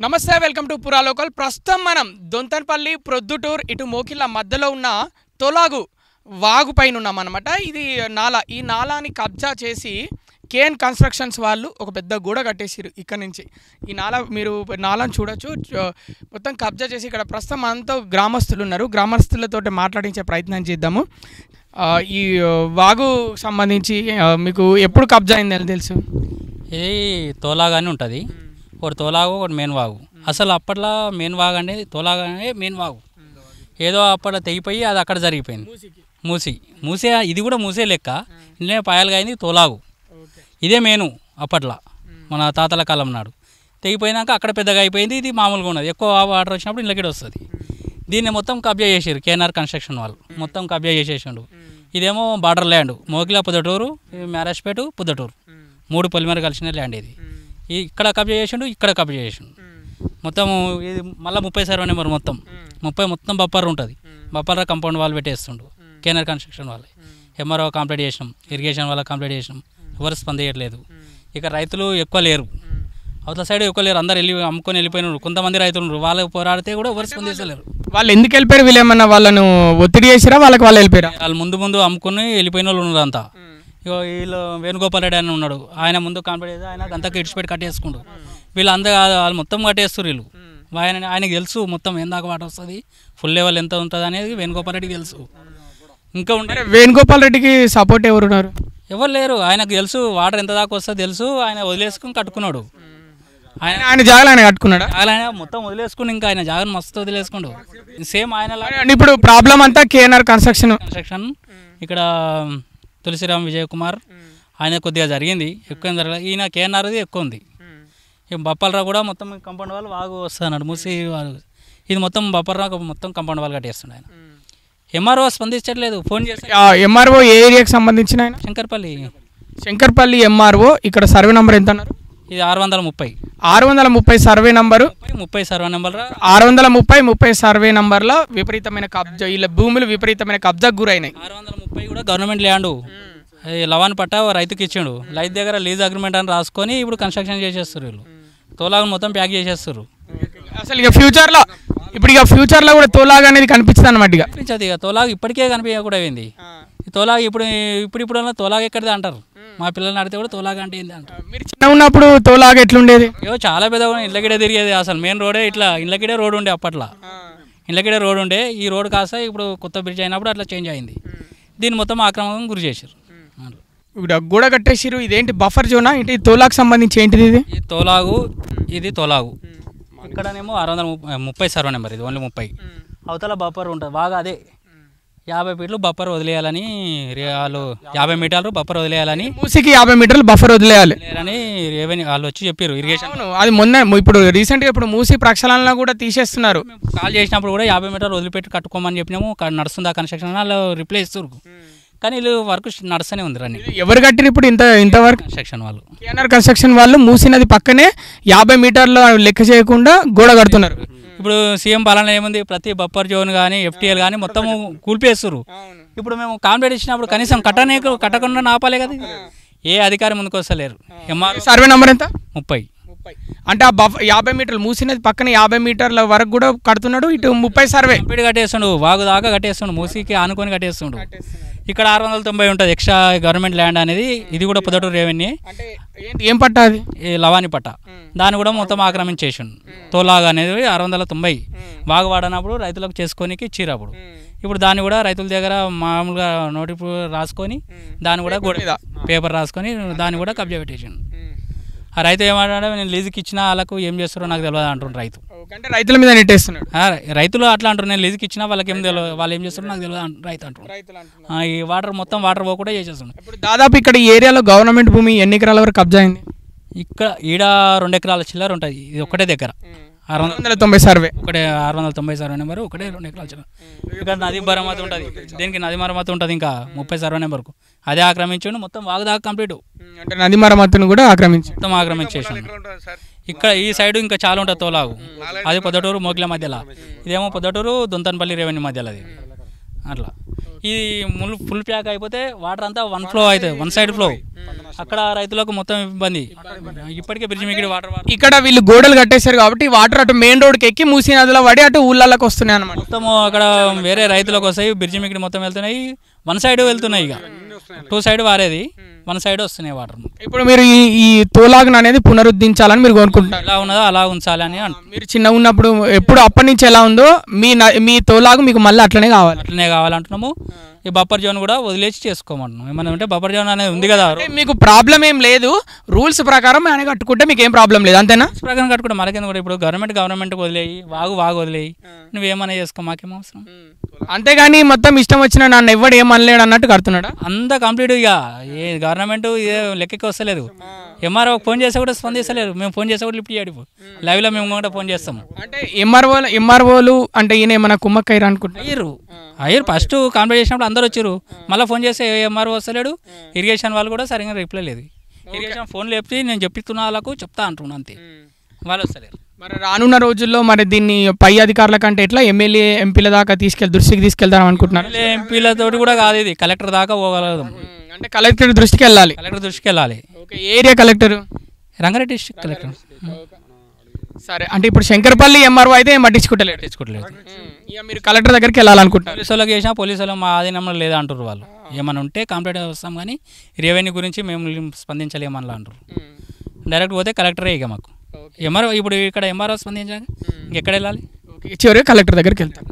నమస్తే welcome to పురా local. ప్రస్తుతం మనం దొంతన్పల్లి ప్రొద్దుటూర్ ఇటు మోకిళ్ళ మధ్యలో ఉన్న తొలాగు వాగు పైన ఉన్నాం అనమాట. ఇది నాలా. ఈ నాలాని కబ్జా చేసి కేఎన్ కన్స్ట్రక్షన్స్ వాళ్ళు ఒక పెద్ద గూడ కట్టేసారు. ఇక్కడ నుంచి ఈ నాలా మీరు నాలాని చూడొచ్చు. మొత్తం కబ్జా చేసి ఇక్కడ ప్రస్తుతం మనతో గ్రామస్తులు ఉన్నారు. గ్రామస్తులతో మాట్లాడించే ప్రయత్నం చేద్దాము. ఈ వాగు సంబంధించి మీకు ఎప్పుడు కబ్జా అయిందని తెలుసు? ఇది తోలాగానే ఉంటుంది. ఒకటి తోలాగు, ఒకటి మెయిన్ వాగు. అసలు అప్పట్లో మెయిన్ వాగు అనేది తోలాగానే మెయిన్ వాగు. ఏదో అప్పట్లో తెగిపోయి అది అక్కడ జరిగిపోయింది. మూసే ఇది కూడా మూసే లెక్క. ఇల్లే పాయలుగా అయింది తోలాగు. ఇదే మెయిన్ అప్పట్లో మన తాతల కాలం నాడు. తెగిపోయినాక అక్కడ పెద్దగా అయిపోయింది. ఇది మామూలుగా ఉన్నది. ఎక్కువ వాటర్ వచ్చినప్పుడు ఇళ్ళకి వస్తుంది. దీన్ని మొత్తం కబ్జా చేసారు కేఎన్ఆర్ కన్స్ట్రక్షన్ వాళ్ళు. మొత్తం కబ్జా చేసేసిండు. ఇదేమో బార్డర్ ల్యాండ్. మోకిలా పుద్దటూరు, మ్యారేజ్పేట, పుద్దటూరు 3 పొలిమేర కలిసిన ల్యాండ్ ఇది. ఇక్కడ కబ్జా చేసిండు, ఇక్కడ కబ్జా చేసిండు. మొత్తం ఇది మళ్ళీ 30 సర్వే నెంబర్ మొత్తం బప్పర్ ఉంటుంది. బప్పర్ కంపౌండ్ వాళ్ళు పెట్టేస్తుండు కేఎన్ఆర్ కన్స్ట్రక్షన్ వాళ్ళు. ఎంఆర్ఓ కంప్లీట్ చేసినాం, ఇరిగేషన్ వాళ్ళకి కంప్లీట్ చేసినాం. ఎవరు స్పందించట్లేదు. ఇక రైతులు ఎక్కువ లేరు, అవతల సైడ్ ఎక్కువ లేరు. అందరు అమ్ముకొని వెళ్ళిపోయినారు. కొంతమంది రైతులు ఉన్నారు, వాళ్ళు పోరాడితే కూడా ఎవరు స్పందించలేరు. వాళ్ళు ఎందుకు వెళ్ళిపోయారు? వీళ్ళు ఏమన్నా వాళ్ళను ఒత్తిడి చేసిరా? వాళ్ళు వెళ్ళిపోయారు. వాళ్ళు ముందు అమ్ముకొని వెళ్ళిపోయిన వాళ్ళు ఉన్నారు అంతా. ఇక వీళ్ళు వేణుగోపాల్ రెడ్డి అని ఉన్నాడు. ఆయన ముందు కంప్లీట్ చేసి ఆయన అంతకు ఇడిచిపెట్టి కట్టేసుకుండు. వీళ్ళంతా వాళ్ళు మొత్తం కట్టేస్తారు. వీళ్ళు ఆయనకి తెలుసు మొత్తం ఎందాక వాటర్ వస్తుంది, ఫుల్ లెవెల్ ఎంత ఉంటుంది అనేది వేణుగోపాల్ రెడ్డికి తెలుసు. ఇంకా ఉంటే వేణుగోపాల్ రెడ్డికి సపోర్ట్ ఎవరున్నారు? ఎవరు లేరు. ఆయనకు తెలుసు వాటర్ ఎంత దాకా వస్తుందో తెలుసు. ఆయన వదిలేసుకుని కట్టుకున్నాడు. ఆయన జాగాలు ఆయన కట్టుకున్నాడు. ఆయన మొత్తం వదిలేసుకుని ఇంకా ఆయన జాగాను మస్తు వదిలేసుకుండు. సేమ్ ఆయన ఇప్పుడు ప్రాబ్లం అంతా కేఎన్ఆర్ కన్స్ట్రక్షన్. ఇక్కడ తులసిరామ్ విజయ్ కుమార్ ఆయన కొద్దిగా జరిగింది, ఎక్కువ జరగలేదు. ఈయన కేఎన్ఆర్ది ఎక్కువ ఉంది. బప్పలరావు కూడా మొత్తం కంపౌండ్ వాళ్ళు వాగు వస్తున్నాడు. మూసి వాళ్ళు ఇది మొత్తం బప్పలరావు మొత్తం కంపౌండ్ వాళ్ళు కట్టేస్తుండే. ఆయన ఎంఆర్ఓ స్పందించట్లేదు. ఫోన్ చేసి ఎంఆర్ఓ ఏ ఏరియాకి సంబంధించిన ఆయన? శంకర్పల్లి ఎంఆర్ఓ. ఇక్కడ సర్వే నెంబర్ ఎంత అన్నారు? ఇది 630 survey number. 30 survey number 630 survey నంబర్లో విపరీతమైన కబ్జా, ఇలా భూములు విపరీతమైన కబ్జాకు గురైనాయి. 630 కూడా గవర్నమెంట్ ల్యాండ్. లవాన్ పట్టా రైతుకి ఇచ్చిండు. రైతు దగ్గర లీజ్ అగ్రిమెంట్ అని రాసుకొని ఇప్పుడు కన్స్ట్రక్షన్ చేసేస్తారు. వీళ్ళు తోలాగు మొత్తం ప్యాక్ చేసేస్తారు. అసలు ఇక ఫ్యూచర్లో కూడా తోలాగు అనేది కనిపిస్తుంది అన్నమాట. కనిపించదు. ఇక తోలాగు ఇప్పటికే కనిపించకూడదు. ఏంది ఈ తోలాగు? ఇప్పుడు తోలాగు ఎక్కడిది అంటారు. మా పిల్లల్ని అడిగితే కూడా తోలాగా అంటే ఏంది అంటారు. మీరు చిన్న ఉన్నప్పుడు తోలాగా ఎట్లుండేది? చాలా పెద్దగా ఇళ్ళకిడే తిరిగేది. అసలు మెయిన్ రోడే ఇట్లా ఇళ్ళకిడే రోడ్ ఉండే. అప్పట్లో ఇళ్ళకిడే రోడ్ ఉండే. ఈ రోడ్ కాస్త ఇప్పుడు కొత్త బ్రిడ్జ్ అయినప్పుడు అట్లా చేంజ్ అయింది. దీన్ని మొత్తం ఆక్రమణకు గురి చేశారు. ఇప్పుడు గూడ కట్టేసారు. ఇదేంటి బఫర్ జోనా? ఏంటి తోలాకు సంబంధించి ఏంటిది? ఇది తోలాగు. ఇక్కడనేమో 630 సర్వే నెంబర్. ఇది ఓన్లీ 30. అవతల బఫర్ ఉంటుంది బాగా. అదే 50 ఫీట్లు బఫర్ వదిలేయాలని, వాళ్ళు 50 మీటర్లు బఫర్ వదిలేయాలని, మూసికి 50 మీటర్లు బఫర్ వదిలేయాలి అని వాళ్ళు వచ్చి చెప్పారు. ఇరిగేషన్ అది ఇప్పుడు రీసెంట్గా ఇప్పుడు మూసి ప్రక్షాళన కూడా తీసేస్తున్నారు. కాల్ చేసినప్పుడు కూడా 50 మీటర్లు వదిలిపెట్టి కట్టుకోమని చెప్పినాము. నడుస్తుంది ఆ కన్స్ట్రక్షన్. వాళ్ళు రిప్లై ఇస్తారు. కానీ వీళ్ళు వర్క్ నడుస్తూనే ఉంది. రన్ని ఎవరు కట్టిరు ఇప్పుడు ఇంతవరకు? కన్స్ట్రక్షన్ వాళ్ళు, కేఎన్ఆర్ కన్స్ట్రక్షన్ వాళ్ళు మూసినది పక్కనే 50 మీటర్లు లెక్క చేయకుండా గోడ కడుతున్నారు. ఇప్పుడు సీఎం పాలన ఏముంది? ప్రతి బఫర్ జోన్ కానీ FTL కానీ మొత్తం కూల్పేస్తారు. ఇప్పుడు మేము కాంప్లీట్ ఇచ్చినప్పుడు కనీసం కట్టకుండా ఆపాలే కదా. ఏ అధికారి ముందుకు వస్తలేరు. సర్వే నెంబర్ ఎంత? 30. అంటే ఆ 50 మీటర్లు మూసినది పక్కన 50 మీటర్ల వరకు కూడా కడుతున్నాడు. ఇటు 30 సర్వే కంప్లీట్ కట్టేస్తుండు. వాగు దాకా కట్టేస్తుండు. మూసికి ఆనుకొని కట్టేస్తుండు. ఇక్కడ 690 ఉంటుంది ఎక్స్ట్రా గవర్నమెంట్ ల్యాండ్ అనేది. ఇది కూడా పుద్దటూరు రెవెన్యూ. ఏం పట్టా? అది లవాని పట్ట. దాన్ని కూడా మొత్తం ఆక్రమించేసిండు. తోలాగా అనేది 690 వాగు వాడనప్పుడు రైతులకు చేసుకోనికి ఇచ్చిరు. అప్పుడు ఇప్పుడు దాన్ని కూడా రైతుల దగ్గర మామూలుగా నోటిఫికేషన్ రాసుకొని దాన్ని కూడా పేపర్ రాసుకొని దాన్ని కూడా కబ్జా పెట్టేసిండు. ఆ రైతు ఏమంటే నేను లీజుకి ఇచ్చినా వాళ్ళకు ఏం చేస్తారో నాకు తెలియదు అంటుండ్రు. రైతు అంటే రైతుల మీద నెట్టేస్తున్నాడు. రైతులు అట్లా అంటారు. నేను లీజుకి ఇచ్చినా వాళ్ళకి ఏం తెలియదు, వాళ్ళు ఏం చేస్తారో నాకు తెలియదు రైతు అంటున్నారు. ఈ మొత్తం వాటర్ పోకుండా చేసేస్తున్నాడు. ఇప్పుడు దాదాపు ఇక్కడ ఈ ఏరియాలో గవర్నమెంట్ భూమి ఎన్ని ఎకరాల వరకు కబ్జా అయింది? ఇక్కడ 2 ఎకరాల చిల్లర ఉంటుంది. ఇది ఒకటే దగ్గర 690 సర్వే. 690 survey number. 2 ఎకరాల చిల్లర. ఇక్కడ నది మరమ్మతు ఉంటుంది. దీనికి నది మరమ్మతు ఉంటుంది. ఇంకా 30 సర్వే నెంబర్కు అదే ఆక్రమించండు. మొత్తం వాగుదాకా కంప్లీట్. అంటే నది మరమ్మతును కూడా మొత్తం ఆక్రమించేసాడు. ఇక్కడ ఈ సైడ్ ఇంకా చాలా ఉంటుంది తోలాగు. అది పొద్దటూరు మోకిల మధ్యలో. ఇదేమో పొద్దటూరు దొంతన్పల్లి రెవెన్యూ మధ్యలో. అది అట్లా ఇది ఫుల్ ప్యాక్ అయిపోతే వాటర్ అంతా వన్ ఫ్లో అవుతుంది, వన్ సైడ్ ఫ్లో. అక్కడ రైతులకు మొత్తం ఇబ్బంది. ఇప్పటికే బ్రిడ్జి మీకు వాటర్ ఇక్కడ వీళ్ళు గోడలు కట్టేశారు కాబట్టి వాటర్ అటు మెయిన్ రోడ్కి ఎక్కి మూసీ నదిలో పడి అటు ఊళ్ళలోకి వస్తున్నాయి అన్నమాట. మొత్తం అక్కడ వేరే రైతులకు వస్తాయి, బ్రిడ్జి మీకు మొత్తం వెళ్తున్నాయి, వన్ సైడ్ వెళ్తున్నాయి. ఇక టూ సైడ్ వారేది, వన్ సైడ్ వస్తున్నాయి వాటర్. ఇప్పుడు మీరు ఈ తోలాగును అనేది పునరుద్ధరించాలని మీరు కోరుకుంటున్నారు. ఎలా ఉన్నదో అలా ఉంచాలి అని మీరు చిన్నగా ఉన్నప్పుడు ఎప్పుడు అప్పటి నుంచి ఎలా ఉందో మీ తోలాగు మీకు మళ్ళీ అట్లనే కావాలంటున్నాము. ఈ బఫర్ జోన్ కూడా వదిలేసి చేసుకోమంటున్నాం. ఏమన్నా ఉంటే బఫర్ జోన్ అనేది ఉంది కదా, మీకు ప్రాబ్లం ఏం లేదు, రూల్స్ ప్రకారం ఆయన కట్టుకుంటే మీకు ఏం ప్రాబ్లం లేదు అంతేనా? ప్రకారం కట్టుకుంటే మనకేందుకు కూడా. ఇప్పుడు గవర్నమెంట్ వదిలేయి, వాగు వదిలేయి, నువ్వేమన్నా చేసుకో, మాకేం అవసరం. అంతేగాని మొత్తం ఇష్టం వచ్చిన నన్ను ఎవడు ఏమనలేడు అన్నట్టు కడుతున్నాడా? అంతా కంప్లీట్. ఇక ఏ గవర్నమెంట్ ఏ లెక్కకి వస్తలేదు. ఎంఆర్ఓ ఫోన్ చేస్తే కూడా స్పందిస్తలేరు. మేము ఫోన్ చేస్తే కూడా లిఫ్ట్ చేయడు. లైవ్లో మేము కూడా ఫోన్ చేస్తాము. అంటే ఎంఆర్ఓలు అంటే ఈయన ఏమన్నా కుమ్మక్కయ్యారు అనుకుంటున్నారు? అయ్యారు ఫస్ట్ కాంప్లైంట్ చేసినప్పుడు అందరూ వచ్చారు. మళ్ళీ ఫోన్ చేస్తే ఎంఆర్ఓ వస్తలేడు. ఇరిగేషన్ వాళ్ళు కూడా సరిగ్గా రిప్లై లేదు. ఇరిగేషన్ ఫోన్ లేపి నేను చెప్పిస్తున్న వాళ్ళకు చెప్తా అంటున్నాను, అంతే. వాళ్ళు వస్తలేరు. మరి రానున్న రోజుల్లో మరి దీన్ని పై అధికారుల కంటే ఎట్లా ఎమ్మెల్యే ఎంపీల దాకా దృష్టికి తీసుకెళ్తారు అనుకుంటున్నారు? ఎంపీలతో కూడా కాదు, ఇది కలెక్టర్ దాకా పోగలదు. అంటే కలెక్టర్ దృష్టికి వెళ్ళాలి. Area collector Rangareddy district collector. సరే, అంటే ఇప్పుడు శంకర్పల్లి ఎంఆర్ఓ అయితే పట్టించుకోవట్లేదు. ఇక మీరు కలెక్టర్ దగ్గరికి వెళ్ళాలనుకుంటున్నారు? పోలీసు వాళ్ళకి చేసినా పోలీసు వాళ్ళు మా ఆధీనంలో లేదా అంటారు. వాళ్ళు ఏమైనా ఉంటే కంప్లైంట్ వస్తాం, కానీ రెవెన్యూ గురించి మేము స్పందించలేమని అంటారు. డైరెక్ట్ పోతే కలెక్టరే ఇక మాకు. ఎంఆర్ఓ ఇప్పుడు ఇక్కడ ఎంఆర్ఓ స్పందించాక ఇంకెక్కడ వెళ్ళాలి? చివరికి కలెక్టర్ దగ్గరికి వెళ్తాం.